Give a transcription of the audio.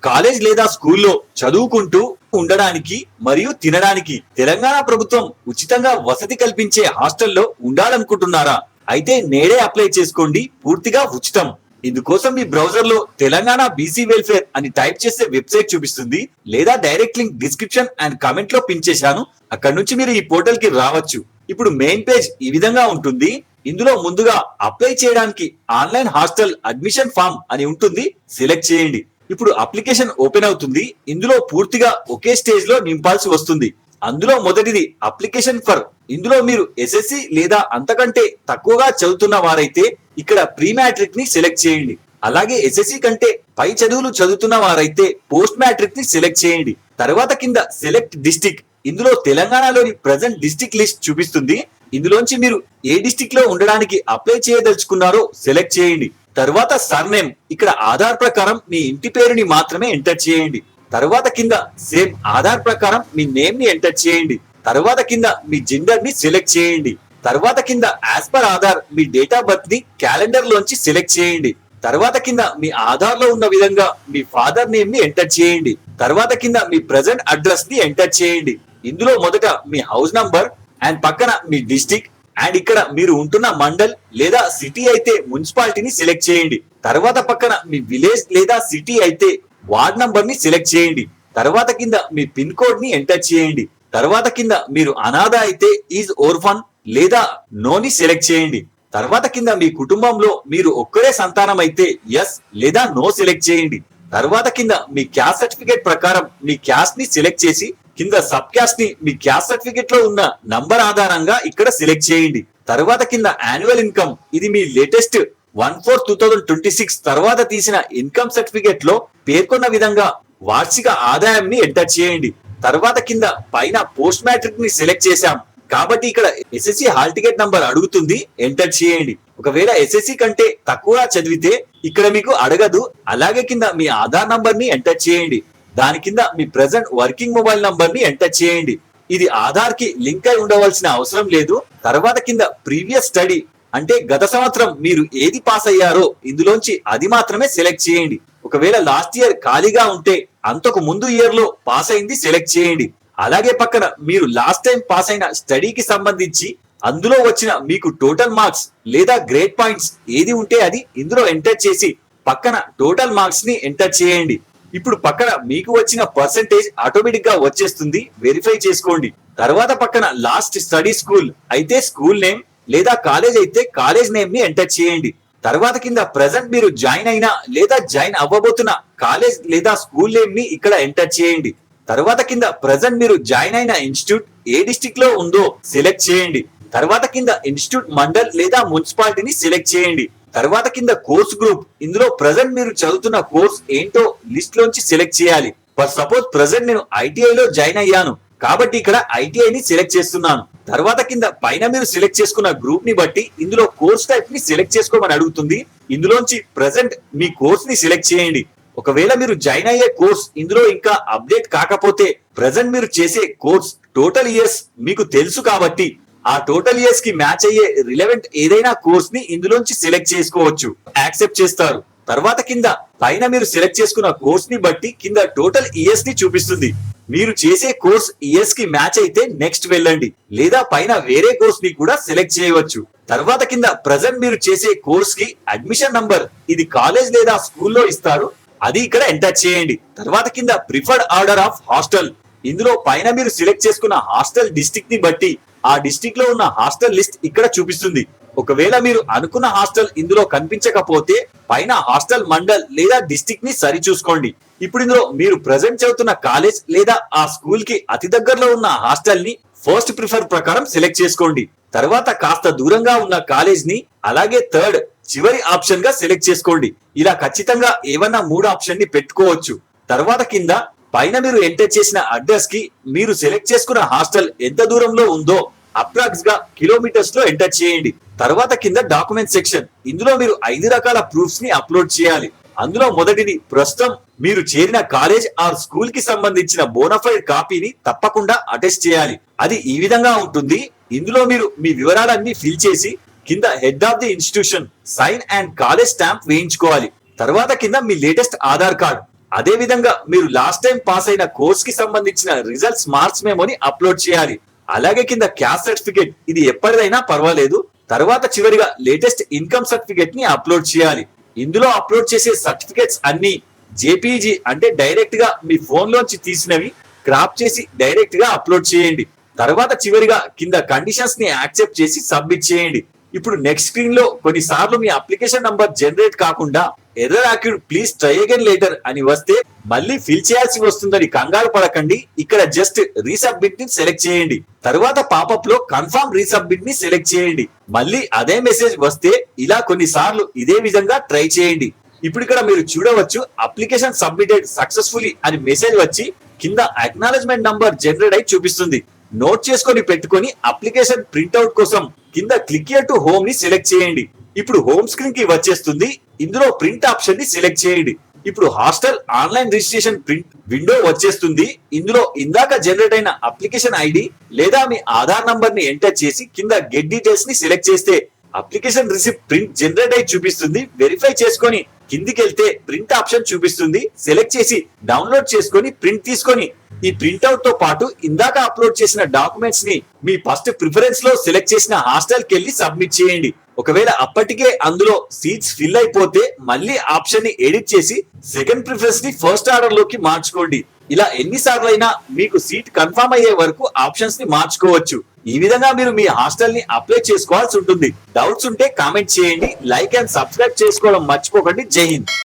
College లేదా స్కూల్లో చదువుకుంటూ ఉండడానికి మరియు తినడానికి తెలంగాణ ప్రభుత్వం ఉచితంగా వసతి కల్పించే హాస్టల్లో ఉండాలనుకుంటున్నారా? అయితే నేడే అప్లై చేసుకోండి, పూర్తిగా ఉచితం. ఇందుకోసం మీ బ్రౌజర్ లో తెలంగాణ బీసీ వెల్ఫేర్ అని టైప్ చేసే వెబ్సైట్ చూపిస్తుంది, లేదా direct link description and comment లో పిన్ చేశాను. అక్కడ నుంచి మీరు ఈ పోర్టల్ కి రావచ్చు. ఇప్పుడు మెయిన్ పేజ్ ఈ విధంగా ఉంటుంది. ఇందులో ముందుగా అప్లై చేయడానికి ఆన్లైన్ హాస్టల్ అడ్మిషన్ ఫామ్ అని ఉంటుంది, సెలెక్ట్ చేయండి. ఇప్పుడు అప్లికేషన్ ఓపెన్ అవుతుంది. ఇందులో పూర్తిగా ఒకే స్టేజ్ లో నింపాల్సి వస్తుంది. అందులో మొదటిది అప్లికేషన్ ఫర్. ఇందులో మీరు ఎస్ఎస్సి లేదా అంతకంటే తక్కువగా చదువుతున్న వారైతే ఇక్కడ ప్రీ మ్యాట్రిక్ ని సెలెక్ట్ చేయండి. అలాగే ఎస్ఎస్సి కంటే పై చదువులు చదువుతున్న వారైతే పోస్ట్ మ్యాట్రిక్ ని సెలెక్ట్ చేయండి. తర్వాత కింద సెలెక్ట్ డిస్ట్రిక్ట్. ఇందులో తెలంగాణలోని ప్రజెంట్ డిస్ట్రిక్ట్ లిస్ట్ చూపిస్తుంది. ఇందులోంచి మీరు ఏ డిస్ట్రిక్ట్ లో ఉండడానికి అప్లై చేయదలుచుకున్నారో సెలెక్ట్ చేయండి. తర్వాత సర్నేమ్. ఇక్కడ ఆధార్ ప్రకారం మీ ఇంటి పేరుని మాత్రమే ఎంటర్ చేయండి. తర్వాత కింద సేమ్ ఆధార్ ప్రకారం మీ నేమ్ ని ఎంటర్ చేయండి. తర్వాత కింద మీ జెండర్ ని సెలెక్ట్ చేయండి. తర్వాత కింద as per Aadhaar me date of birth ని క్యాలెండర్ లోంచి సెలెక్ట్ చేయండి. తర్వాత కింద మీ ఆధార్ లో ఉన్న విధంగా మీ ఫాదర్ నేమ్ ని ఎంటర్ చేయండి. తర్వాత కింద మీ ప్రెసెంట్ అడ్రస్ ని ఎంటర్ చేయండి. ఇందులో మొదట మీ హౌస్ నంబర్ అండ్ పక్కన మీ డిస్ట్రిక్ట్ అండ్ ఇక్కడ మీరు ఉంటున్న మండల్ లేదా సిటీ అయితే మున్సిపాలిటీని సెలెక్ట్ చేయండి. తర్వాత పక్కన మీ విలేజ్ లేదా సిటీ అయితే వార్డ్ నంబర్ ని సెలెక్ట్ చేయండి. తర్వాత కింద మీ పిన్ కోడ్ ని ఎంటర్ చేయండి. తర్వాత కింద మీరు అనాథ అయితే ఈజ్ ఓర్ఫన్ లేదా నో ని సెలెక్ట్ చేయండి. తర్వాత కింద మీ కుటుంబంలో మీరు ఒక్కరే సంతానం అయితే ఎస్ లేదా నో సెలెక్ట్ చేయండి. తర్వాత కింద మీ క్యాస్ట్ సర్టిఫికేట్ ప్రకారం మీ క్యాస్ట్ ని సెలెక్ట్ చేసి కింద సబ్ క్యాస్ట్ ని మీ క్యాస్ట్ సర్టిఫికేట్ లో ఉన్న నంబర్ ఆధారంగా ఇక్కడ సెలెక్ట్ చేయండి. తర్వాత కింద యాన్యువల్ ఇన్కమ్. ఇది మీ లేటెస్ట్ 1/4/2026 తర్వాత తీసిన ఇన్కమ్ సర్టిఫికేట్ లో పేర్కొన్న విధంగా వార్షిక ఆదాయాన్ని ఎంటర్ చేయండి. తర్వాత కింద పైన పోస్ట్ మ్యాట్రిక్ ని సెలెక్ట్ చేశాం కాబట్టి ఇక్కడ ఎస్ఎస్సి హాల్ టికెట్ నంబర్ అడుగుతుంది, ఎంటర్ చేయండి. ఒకవేళ ఎస్ఎస్సి కంటే తక్కువ చదివితే ఇక్కడ మీకు అడగదు. అలాగే కింద మీ ఆధార్ నంబర్ ని ఎంటర్ చేయండి. దాని కింద మీ ప్రెసెంట్ వర్కింగ్ మొబైల్ నంబర్ ని ఎంటర్ చేయండి. ఇది ఆధార్ కి లింక్ అయి ఉండవలసిన అవసరం లేదు. తర్వాత కింద ప్రీవియస్ స్టడీ అంటే గత సంవత్సరం మీరు ఏది పాస్ అయ్యారో ఇందులోంచి అది మాత్రమే సెలెక్ట్ చేయండి. ఒకవేళ లాస్ట్ ఇయర్ ఖాళీగా ఉంటే అంతకు ముందు ఇయర్ లో పాస్ అయింది సెలెక్ట్ చేయండి. అలాగే పక్కన మీరు లాస్ట్ టైం పాస్ అయిన స్టడీకి సంబంధించి అందులో వచ్చిన మీకు టోటల్ మార్క్స్ లేదా గ్రేడ్ పాయింట్స్ ఏది ఉంటే అది ఇందులో ఎంటర్ చేసి పక్కన టోటల్ మార్క్స్ ని ఎంటర్ చేయండి. ఇప్పుడు పక్కన మీకు వచ్చిన పర్సెంటేజ్ ఆటోమేటిక్ గా వచ్చేస్తుంది, వెరిఫై చేసుకోండి. తర్వాత పక్కన లాస్ట్ స్టడీ స్కూల్ అయితే స్కూల్ నేమ్ లేదా కాలేజ్ అయితే కాలేజ్ నేమ్ ని ఎంటర్ చేయండి. తర్వాత కింద ప్రెసెంట్ మీరు జాయిన్ అయినా లేదా జాయిన్ అవ్వబోతున్న కాలేజ్ లేదా స్కూల్ నేమ్ ని ఇక్కడ ఎంటర్ చేయండి. తర్వాత కింద ప్రెసెంట్ మీరు జాయిన్ అయిన ఇన్స్టిట్యూట్ ఏ డిస్ట్రిక్ట్ లో ఉందో సెలెక్ట్ చేయండి. తర్వాత కింద ఇన్స్టిట్యూట్ మండల్ లేదా మున్సిపాలిటీని సెలెక్ట్ చేయండి. తర్వాత కింద కోర్స్ గ్రూప్. ఇందులో ప్రెసెంట్ మీరు చదువుతున్న కోర్స్ ఏంటో లిస్ట్ లోంచి సెలెక్ట్ చేయాలి. ఫర్ సపోజ్ ప్రెసెంట్ నేను ఐటీఐ లో జాయిన్ అయ్యాను కాబట్టి ఇక్కడ ఐటీఐ ని సెలెక్ట్ చేస్తున్నాను. తర్వాత కింద పైన మీరు సెలెక్ట్ చేసుకున్న గ్రూప్ ని బట్టి ఇందులో కోర్స్ టైప్ ని సెలెక్ట్ చేసుకోమని అడుగుతుంది. ఇందులోంచి ప్రెసెంట్ మీ కోర్స్ ని సెలెక్ట్ చేయండి. ఒకవేళ మీరు జాయిన్ అయ్యే కోర్స్ ఇందులో ఇంకా అప్డేట్ కాకపోతే ప్రెసెంట్ మీరు చేసే కోర్స్ టోటల్ ఇయర్స్ మీకు తెలుసు కాబట్టి ఆ టోటల్ ఇయర్స్ కి మ్యాచ్ అయ్యే రిలవెంట్ ఏదైనా కోర్స్ ని ఇందులోంచి సెలెక్ట్ చేసుకోవచ్చు, యాక్సెప్ట్ చేస్తారు. తర్వాత కింద పైన మీరు సెలెక్ట్ చేసుకున్న కోర్స్ ని బట్టి కింద టోటల్ ఇయర్స్ ని చూపిస్తుంది. మీరు చేసే కోర్స్ ఇయర్స్ కి మ్యాచ్ అయితే నెక్స్ట్ వెళ్ళండి, లేదా పైన వేరే కోర్స్ ని కూడా సెలెక్ట్ చేయవచ్చు. తర్వాత కింద ప్రెసెంట్ మీరు చేసే కోర్స్ కి అడ్మిషన్ నంబర్ ఇది కాలేజ్ లేదా స్కూల్లో ఇస్తారు, అది ఇక్కడ ఎంటర్ చేయండి. తర్వాత కింద ప్రిఫర్డ్ ఆర్డర్ ఆఫ్ హాస్టల్. ఇందులో పైన మీరు సెలెక్ట్ చేసుకున్న హాస్టల్ డిస్ట్రిక్ట్ ని బట్టి ఆ డిస్ట్రిక్ట్ లో ఉన్న హాస్టల్ లిస్ట్ ఇక్కడ చూపిస్తుంది. ఒకవేళ మీరు అనుకున్న హాస్టల్ ఇందులో కనిపించకపోతే పైన హాస్టల్ మండల్ లేదా డిస్ట్రిక్ట్ ని సరి చూసుకోండి. ఇప్పుడు ఇందులో మీరు ప్రెసెంట్ చదువుతున్న కాలేజ్ లేదా ఆ స్కూల్ కి అతి దగ్గరలో ఉన్న హాస్టల్ ని ఫస్ట్ ప్రిఫర్ ప్రకారం సెలెక్ట్ చేసుకోండి. తర్వాత కాస్త దూరంగా ఉన్న కాలేజ్ ని అలాగే థర్డ్ చివరి ఆప్షన్ గా సెలెక్ట్ చేసుకోండి. ఇలా ఖచ్చితంగా ఏవన్నా 3 ఆప్షన్ ని పెట్టుకోవచ్చు. తర్వాత కింద పైన మీరు ఎంటర్ చేసిన అడ్రస్ కి మీరు సెలెక్ట్ చేసుకున్న హాస్టల్ ఎంత దూరంలో ఉందో అప్రాక్స్ గా కిలోమీటర్స్ లో ఎంటర్ చేయండి. తర్వాత కింద డాక్యుమెంట్ సెక్షన్. ఇందులో మీరు 5 రకాల ప్రూఫ్స్ ని అప్లోడ్ చేయాలి. అందులో మొదటిది ప్రస్తుతం మీరు చేరిన కాలేజ్ ఆర్ స్కూల్ కి సంబంధించిన బోనఫైడ్ కాపీని తప్పకుండా అటెస్ట్ చేయాలి. అది ఈ విధంగా ఉంటుంది. ఇందులో మీరు మీ వివరాలన్నీ ఫిల్ చేసి కింద head of the institution sign and college stamp వేయించుకోవాలి. తర్వాత కింద మీ లేటెస్ట్ ఆధార్ కార్డ్ అదే విధంగా మీరు లాస్ట్ టైం పాస్ అయిన కోర్స్ కి సంబంధించిన రిజల్ట్స్ మార్క్స్ మెమోని అప్లోడ్ చేయాలి. అలాగే కింద క్యాస్ట్ సర్టిఫికేట్, ఇది ఎప్పటిదైనా పర్వాలేదు. తర్వాత చివరిగా లేటెస్ట్ ఇన్కమ్ సర్టిఫికేట్ ని అప్లోడ్ చేయాలి. ఇందులో అప్లోడ్ చేసే సర్టిఫికేట్స్ అన్ని జేపీజీ అంటే డైరెక్ట్ గా మీ ఫోన్ లోంచి తీసినవి క్రాప్ చేసి డైరెక్ట్ గా అప్లోడ్ చేయండి. తర్వాత చివరిగా కింద కండిషన్స్ ని యాక్సెప్ట్ చేసి సబ్మిట్ చేయండి. ఇప్పుడు నెక్స్ట్ స్క్రీన్ లో కొన్నిసార్లు మీ అప్లికేషన్ నంబర్ జనరేట్ కాకుండా error acquired please try again later అని వస్తే మళ్ళీ ఫిల్ చేయాల్సి వస్తుందని కంగారు పడకండి. ఇక్కడ జస్ట్ రీసబ్మిట్ ని సెలెక్ట్ చేయండి. తర్వాత పాపప్ లో కన్ఫర్మ్ రీసబ్మిట్ ని సెలెక్ట్ చేయండి. మళ్ళీ అదే మెసేజ్ వస్తే ఇలా కొన్నిసార్లు ఇదే విధంగా ట్రై చేయండి. ఇప్పుడు ఇక్కడ మీరు చూడవచ్చు అప్లికేషన్ సబ్మిటెడ్ సక్సెస్ఫుల్లీ అని మెసేజ్ వచ్చి కింద అక్నాలెడ్జ్మెంట్ నంబర్ జనరేట్ అయి చూపిస్తుంది. నోట్ చేసుకొని పెట్టుకొని అప్లికేషన్ ప్రింట్అవుట్ కోసం కింద క్లిక్ హియర్ టు హోమ్ ని సెలెక్ట్ చేయండి. ఇప్పుడు హోమ్ స్క్రీన్ కి వచ్చేస్తుంది. ఇందులో ప్రింట్ ఆప్షన్ ని సెలెక్ట్ చేయండి. ఇప్పుడు hostel online registration print window వచ్చేస్తుంది. ఇందులో ఇందాక జనరేట్ అయిన అప్లికేషన్ ఐడి లేదా మీ ఆధార్ నంబర్ ని ఎంటర్ చేసి కింద గెట్ డీటెయిల్స్ ని సెలెక్ట్ చేస్తే అప్లికేషన్ రిసిప్ట్ ప్రింట్ జనరేట్ అయి చూపిస్తుంది. వెరిఫై చేసుకొని కిందికి వెళ్తే ప్రింట్ ఆప్షన్ చూపిస్తుంది. సెలెక్ట్ చేసి డౌన్లోడ్ చేసుకొని ప్రింట్ తీసుకొని ఈ ప్రింట్అవుట్ తో పాటు ఇందాక అప్లోడ్ చేసిన డాక్యుమెంట్స్ ని మీ ఫస్ట్ ప్రిఫరెన్స్ లో సెలెక్ట్ చేసిన హాస్టల్ కి వెళ్ళి సబ్మిట్ చేయండి. ఒకవేళ అప్పటికే అందులో సీట్స్ ఫిల్ అయిపోతే మళ్ళీ ఆప్షన్ ని ఎడిట్ చేసి సెకండ్ ప్రిఫరెన్స్ ని ఫస్ట్ ఆర్డర్ లోకి మార్చుకోండి. ఇలా ఎన్నిసార్లు అయినా మీకు సీట్ కన్ఫర్మ్ అయ్యే వరకు ఆప్షన్స్ ని మార్చుకోవచ్చు. ఈ విధంగా మీరు మీ హాస్టల్ ని అప్లై చేసుకోవాల్సి ఉంటుంది. డౌట్స్ ఉంటే కామెంట్ చేయండి. లైక్ అండ్ సబ్స్క్రైబ్ చేసుకోవడం మర్చిపోకండి. జై హింద్.